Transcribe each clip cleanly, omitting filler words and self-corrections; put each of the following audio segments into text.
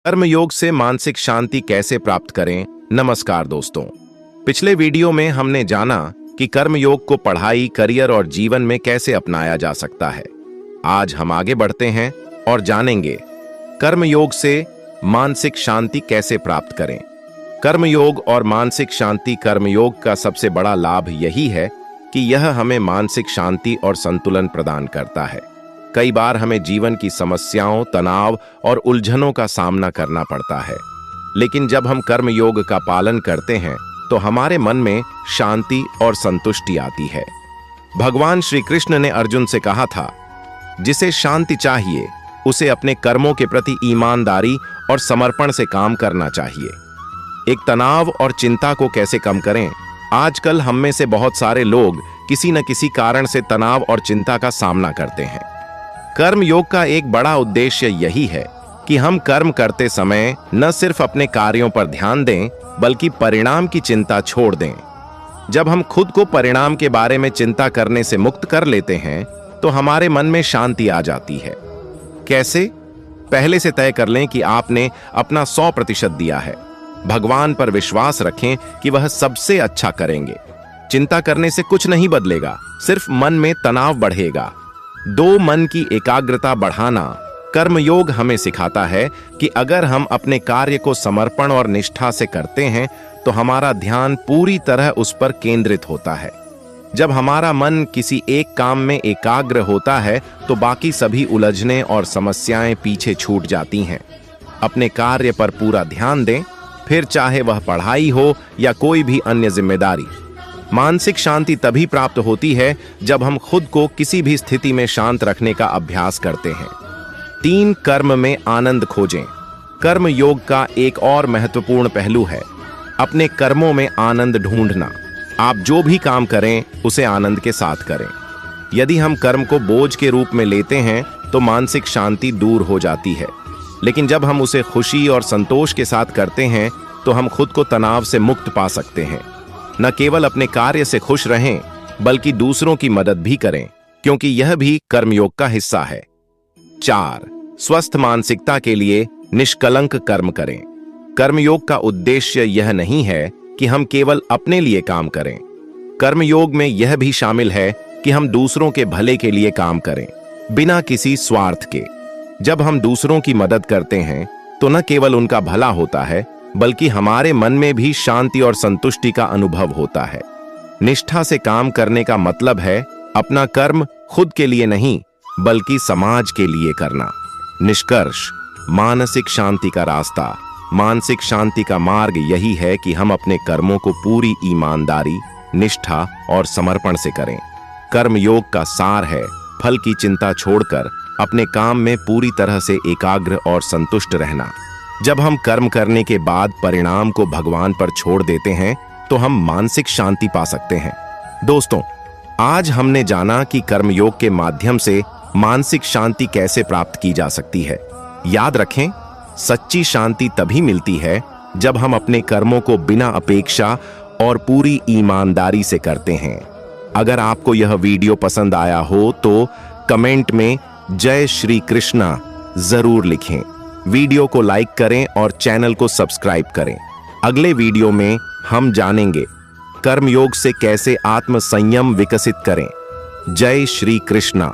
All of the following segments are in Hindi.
कर्मयोग से मानसिक शांति कैसे प्राप्त करें। नमस्कार दोस्तों, पिछले वीडियो में हमने जाना कि कर्मयोग को पढ़ाई, करियर और जीवन में कैसे अपनाया जा सकता है। आज हम आगे बढ़ते हैं और जानेंगे कर्मयोग से मानसिक शांति कैसे प्राप्त करें। कर्मयोग और मानसिक शांति। कर्मयोग का सबसे बड़ा लाभ यही है कि यह हमें मानसिक शांति और संतुलन प्रदान करता है। कई बार हमें जीवन की समस्याओं, तनाव और उलझनों का सामना करना पड़ता है, लेकिन जब हम कर्मयोग का पालन करते हैं तो हमारे मन में शांति और संतुष्टि आती है। भगवान श्री कृष्ण ने अर्जुन से कहा था, जिसे शांति चाहिए उसे अपने कर्मों के प्रति ईमानदारी और समर्पण से काम करना चाहिए। एक तनाव और चिंता को कैसे कम करें। आजकल हम में से बहुत सारे लोग किसी न किसी कारण से तनाव और चिंता का सामना करते हैं। कर्मयोग का एक बड़ा उद्देश्य यही है कि हम कर्म करते समय न सिर्फ अपने कार्यों पर ध्यान दें, बल्कि परिणाम की चिंता छोड़ दें। जब हम खुद को परिणाम के बारे में चिंता करने से मुक्त कर लेते हैं तो हमारे मन में शांति आ जाती है। कैसे? पहले से तय कर लें कि आपने अपना 100% दिया है। भगवान पर विश्वास रखें कि वह सबसे अच्छा करेंगे। चिंता करने से कुछ नहीं बदलेगा, सिर्फ मन में तनाव बढ़ेगा। मन की एकाग्रता बढ़ाना। कर्मयोग हमें सिखाता है कि अगर हम अपने कार्य को समर्पण और निष्ठा से करते हैं तो हमारा ध्यान पूरी तरह उस पर केंद्रित होता है। जब हमारा मन किसी एक काम में एकाग्र होता है तो बाकी सभी उलझने और समस्याएं पीछे छूट जाती हैं। अपने कार्य पर पूरा ध्यान दें, फिर चाहे वह पढ़ाई हो या कोई भी अन्य जिम्मेदारी। मानसिक शांति तभी प्राप्त होती है जब हम खुद को किसी भी स्थिति में शांत रखने का अभ्यास करते हैं। 3 कर्म में आनंद खोजें। कर्म योग का एक और महत्वपूर्ण पहलू है अपने कर्मों में आनंद ढूंढना। आप जो भी काम करें उसे आनंद के साथ करें। यदि हम कर्म को बोझ के रूप में लेते हैं तो मानसिक शांति दूर हो जाती है, लेकिन जब हम उसे खुशी और संतोष के साथ करते हैं तो हम खुद को तनाव से मुक्त पा सकते हैं। न केवल अपने कार्य से खुश रहें, बल्कि दूसरों की मदद भी करें, क्योंकि यह भी कर्मयोग का हिस्सा है। 4 स्वस्थ मानसिकता के लिए निष्कलंक कर्म करें। कर्मयोग का उद्देश्य यह नहीं है कि हम केवल अपने लिए काम करें। कर्मयोग में यह भी शामिल है कि हम दूसरों के भले के लिए काम करें, बिना किसी स्वार्थ के। जब हम दूसरों की मदद करते हैं तो न केवल उनका भला होता है, बल्कि हमारे मन में भी शांति और संतुष्टि का अनुभव होता है। निष्ठा से काम करने का मतलब है अपना कर्म खुद के लिए नहीं, बल्कि समाज के लिए करना। निष्कर्ष, मानसिक शांति का रास्ता। मानसिक शांति का मार्ग यही है कि हम अपने कर्मों को पूरी ईमानदारी, निष्ठा और समर्पण से करें। कर्म योग का सार है फल की चिंता छोड़कर अपने काम में पूरी तरह से एकाग्र और संतुष्ट रहना। जब हम कर्म करने के बाद परिणाम को भगवान पर छोड़ देते हैं तो हम मानसिक शांति पा सकते हैं। दोस्तों, आज हमने जाना कि कर्मयोग के माध्यम से मानसिक शांति कैसे प्राप्त की जा सकती है। याद रखें, सच्ची शांति तभी मिलती है जब हम अपने कर्मों को बिना अपेक्षा और पूरी ईमानदारी से करते हैं। अगर आपको यह वीडियो पसंद आया हो तो कमेंट में जय श्री कृष्णा जरूर लिखें। वीडियो को लाइक करें और चैनल को सब्सक्राइब करें। अगले वीडियो में हम जानेंगे कर्मयोग से कैसे आत्म संयम विकसित करें। जय श्री कृष्णा।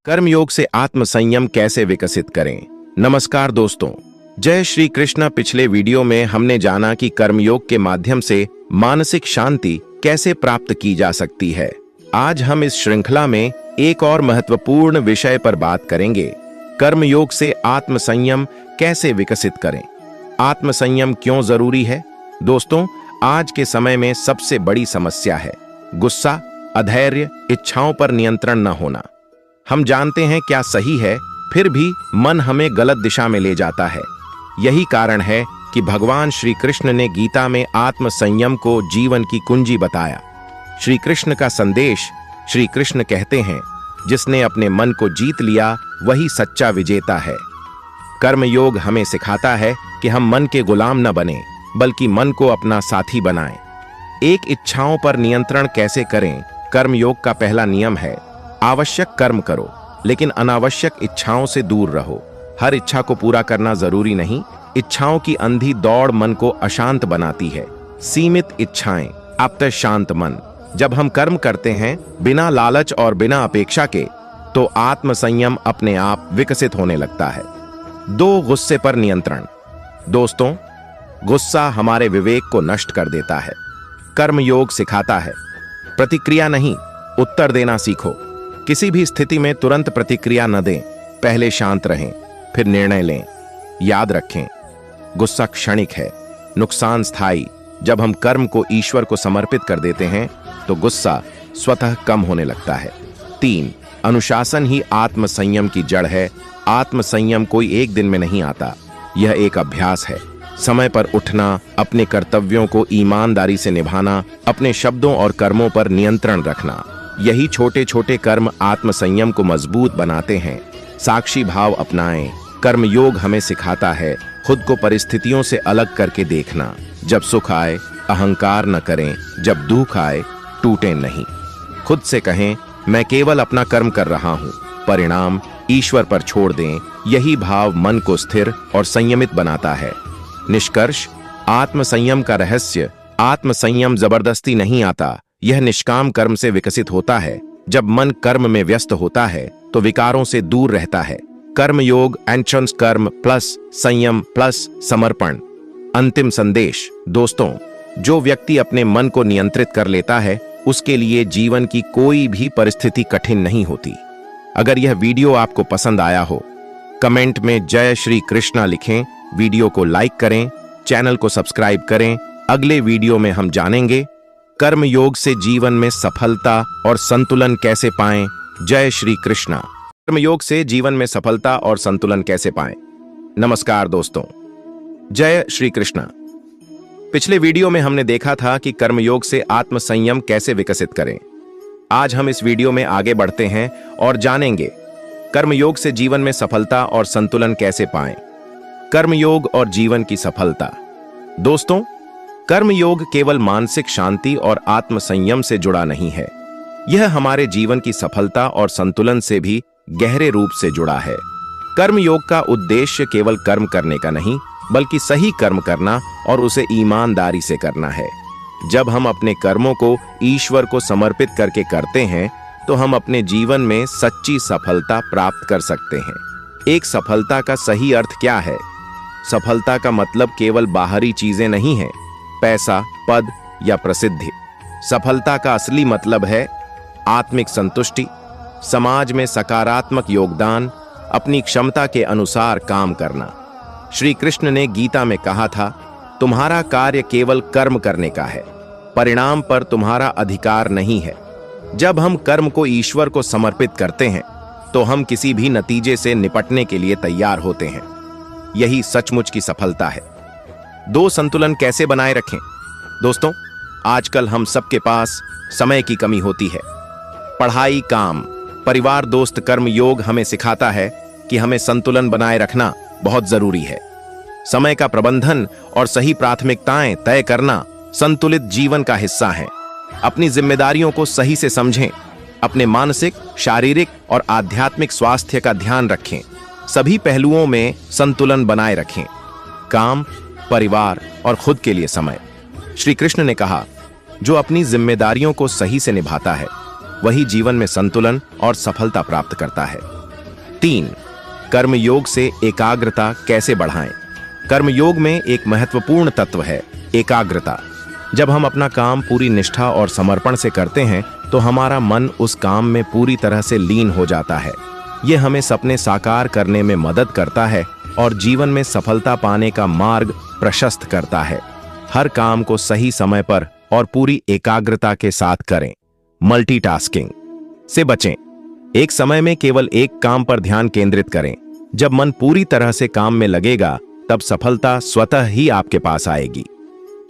कर्मयोग से आत्म संयम कैसे विकसित करें। नमस्कार दोस्तों, जय श्री कृष्णा। पिछले वीडियो में हमने जाना कि कर्मयोग के माध्यम से मानसिक शांति कैसे प्राप्त की जा सकती है। आज हम इस श्रृंखला में एक और महत्वपूर्ण विषय पर बात करेंगे, कर्मयोग से आत्म संयम कैसे विकसित करें। आत्म संयम क्यों जरूरी है? दोस्तों, आज के समय में सबसे बड़ी समस्या है गुस्सा, अधैर्य, इच्छाओं पर नियंत्रण न होना। हम जानते हैं क्या सही है, फिर भी मन हमें गलत दिशा में ले जाता है। यही कारण है कि भगवान श्री कृष्ण ने गीता में आत्म संयम को जीवन की कुंजी बताया। श्री कृष्ण का संदेश, श्री कृष्ण कहते हैं, जिसने अपने मन को जीत लिया वही सच्चा विजेता है। कर्मयोग हमें सिखाता है कि हम मन के गुलाम न बने, बल्कि मन को अपना साथी बनाएं। एक इच्छाओं पर नियंत्रण कैसे करें? कर्मयोग का पहला नियम है, आवश्यक कर्म करो, लेकिन अनावश्यक इच्छाओं से दूर रहो। हर इच्छा को पूरा करना जरूरी नहीं। इच्छाओं की अंधी दौड़ मन को अशांत बनाती है। सीमित इच्छाएं, अब शांत मन। जब हम कर्म करते हैं बिना लालच और बिना अपेक्षा के, तो आत्म संयम अपने आप विकसित होने लगता है। 2, गुस्से पर नियंत्रण। दोस्तों, गुस्सा हमारे विवेक को नष्ट कर देता है। कर्म योग सिखाता है प्रतिक्रिया नहीं, उत्तर देना सीखो। किसी भी स्थिति में तुरंत प्रतिक्रिया न दें, पहले शांत रहें, फिर निर्णय लें। याद रखें, गुस्सा क्षणिक है, नुकसान स्थायी। जब हम कर्म को ईश्वर को समर्पित कर देते हैं तो गुस्सा स्वतः कम होने लगता है। 3, अनुशासन ही आत्म संयम की जड़ है। आत्म संयम कोई एक दिन में नहीं आता, यह एक अभ्यास है। समय पर उठना, अपने कर्तव्यों को ईमानदारी से निभाना, अपने शब्दों और कर्मों पर नियंत्रण रखना, यही छोटे छोटे कर्म आत्म संयम को मजबूत बनाते हैं। साक्षी भाव अपनाएं। कर्म योग हमें सिखाता है खुद को परिस्थितियों से अलग करके देखना। जब सुख आए अहंकार न करें, जब दुख आए टूटे नहीं। खुद से कहें, मैं केवल अपना कर्म कर रहा हूं, परिणाम ईश्वर पर छोड़ दें। यही भाव मन को स्थिर और संयमित बनाता है। निष्कर्ष, आत्म संयम का रहस्य, आत्म संयम जबरदस्ती नहीं आता, यह निष्काम कर्म से विकसित होता है। जब मन कर्म में व्यस्त होता है तो विकारों से दूर रहता है। कर्म योग एंट्रेंस कर्म प्लस संयम प्लस समर्पण। अंतिम संदेश, दोस्तों, जो व्यक्ति अपने मन को नियंत्रित कर लेता है उसके लिए जीवन की कोई भी परिस्थिति कठिन नहीं होती। अगर यह वीडियो आपको पसंद आया हो, कमेंट में जय श्री कृष्णा लिखें, वीडियो को लाइक करें, चैनल को सब्सक्राइब करें। अगले वीडियो में हम जानेंगे कर्म योग से जीवन में सफलता और संतुलन कैसे पाएं। जय श्री कृष्णा। कर्म योग से जीवन में सफलता और संतुलन कैसे पाएं। नमस्कार दोस्तों, जय श्री कृष्णा। पिछले वीडियो में हमने देखा था कि कर्म योग से आत्म संयम कैसे विकसित करें। आज हम इस वीडियो में आगे बढ़ते हैं और जानेंगे कर्म योग से जीवन में सफलता और संतुलन कैसे पाएं। कर्म योग और जीवन की सफलता। दोस्तों, कर्म योग केवल मानसिक शांति और आत्म संयम से जुड़ा नहीं है, यह हमारे जीवन की सफलता और संतुलन से भी गहरे रूप से जुड़ा है। कर्म योग का उद्देश्य केवल कर्म करने का नहीं, बल्कि सही कर्म करना और उसे ईमानदारी से करना है। जब हम अपने कर्मों को ईश्वर को समर्पित करके करते हैं तो हम अपने जीवन में सच्ची सफलता प्राप्त कर सकते हैं। एक सफलता का सही अर्थ क्या है? सफलता का मतलब केवल बाहरी चीजें नहीं है, पैसा, पद या प्रसिद्धि। सफलता का असली मतलब है आत्मिक संतुष्टि, समाज में सकारात्मक योगदान, अपनी क्षमता के अनुसार काम करना। श्री कृष्ण ने गीता में कहा था, तुम्हारा कार्य केवल कर्म करने का है, परिणाम पर तुम्हारा अधिकार नहीं है। जब हम कर्म को ईश्वर को समर्पित करते हैं तो हम किसी भी नतीजे से निपटने के लिए तैयार होते हैं। यही सचमुच की सफलता है। 2, संतुलन कैसे बनाए रखें। दोस्तों, आजकल हम सबके पास समय की कमी होती है। पढ़ाई, काम, परिवार, दोस्त। कर्म योग हमें सिखाता है कि हमें संतुलन बनाए रखना बहुत जरूरी है। समय का प्रबंधन और सही प्राथमिकताएं तय करना संतुलित जीवन का हिस्सा है। अपनी जिम्मेदारियों को सही से समझें, अपने मानसिक, शारीरिक और आध्यात्मिक स्वास्थ्य का ध्यान रखें। सभी पहलुओं में संतुलन बनाए रखें, काम, परिवार और खुद के लिए समय। श्री कृष्ण ने कहा, जो अपनी जिम्मेदारियों को सही से निभाता है वही जीवन में संतुलन और सफलता प्राप्त करता है। 3, कर्म योग से एकाग्रता कैसे बढ़ाएं। कर्म योग में एक महत्वपूर्ण तत्व है एकाग्रता। जब हम अपना काम पूरी निष्ठा और समर्पण से करते हैं तो हमारा मन उस काम में पूरी तरह से लीन हो जाता है। यह हमें सपने साकार करने में मदद करता है और जीवन में सफलता पाने का मार्ग प्रशस्त करता है। हर काम को सही समय पर और पूरी एकाग्रता के साथ करें। मल्टीटास्किंग से बचें। एक समय में केवल एक काम पर ध्यान केंद्रित करें। जब मन पूरी तरह से काम में लगेगा तब सफलता स्वतः ही आपके पास आएगी।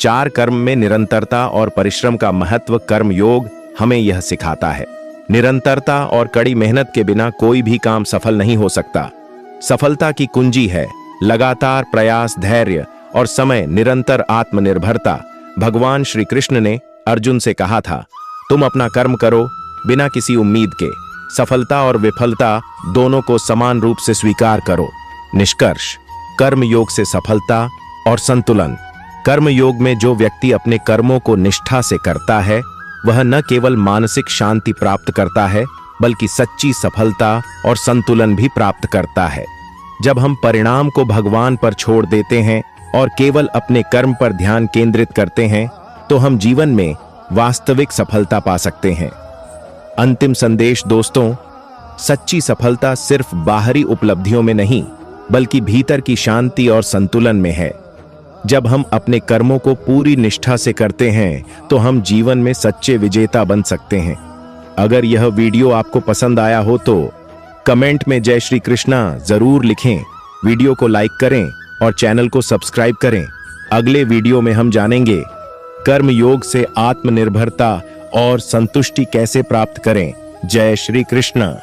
4, कर्म में निरंतरता और परिश्रम का महत्व। कर्म योग हमें यह सिखाता है, निरंतरता और कड़ी मेहनत के बिना कोई भी काम सफल नहीं हो सकता। सफलता की कुंजी है लगातार प्रयास, धैर्य और समय, निरंतर आत्मनिर्भरता। भगवान श्री कृष्ण ने अर्जुन से कहा था, तुम अपना कर्म करो बिना किसी उम्मीद के। सफलता और विफलता दोनों को समान रूप से स्वीकार करो। निष्कर्ष, कर्म योग से सफलता और संतुलन। कर्म योग में जो व्यक्ति अपने कर्मों को निष्ठा से करता है वह न केवल मानसिक शांति प्राप्त करता है बल्कि सच्ची सफलता और संतुलन भी प्राप्त करता है। जब हम परिणाम को भगवान पर छोड़ देते हैं और केवल अपने कर्म पर ध्यान केंद्रित करते हैं तो हम जीवन में वास्तविक सफलता पा सकते हैं। अंतिम संदेश दोस्तों, सच्ची सफलता सिर्फ बाहरी उपलब्धियों में नहीं बल्कि भीतर की शांति और संतुलन में है। जब हम अपने कर्मों को पूरी निष्ठा से करते हैं तो हम जीवन में सच्चे विजेता बन सकते हैं। अगर यह वीडियो आपको पसंद आया हो तो कमेंट में जय श्री कृष्णा जरूर लिखें, वीडियो को लाइक करें और चैनल को सब्सक्राइब करें। अगले वीडियो में हम जानेंगे कर्म योग से आत्मनिर्भरता और संतुष्टि कैसे प्राप्त करें। जय श्री कृष्ण।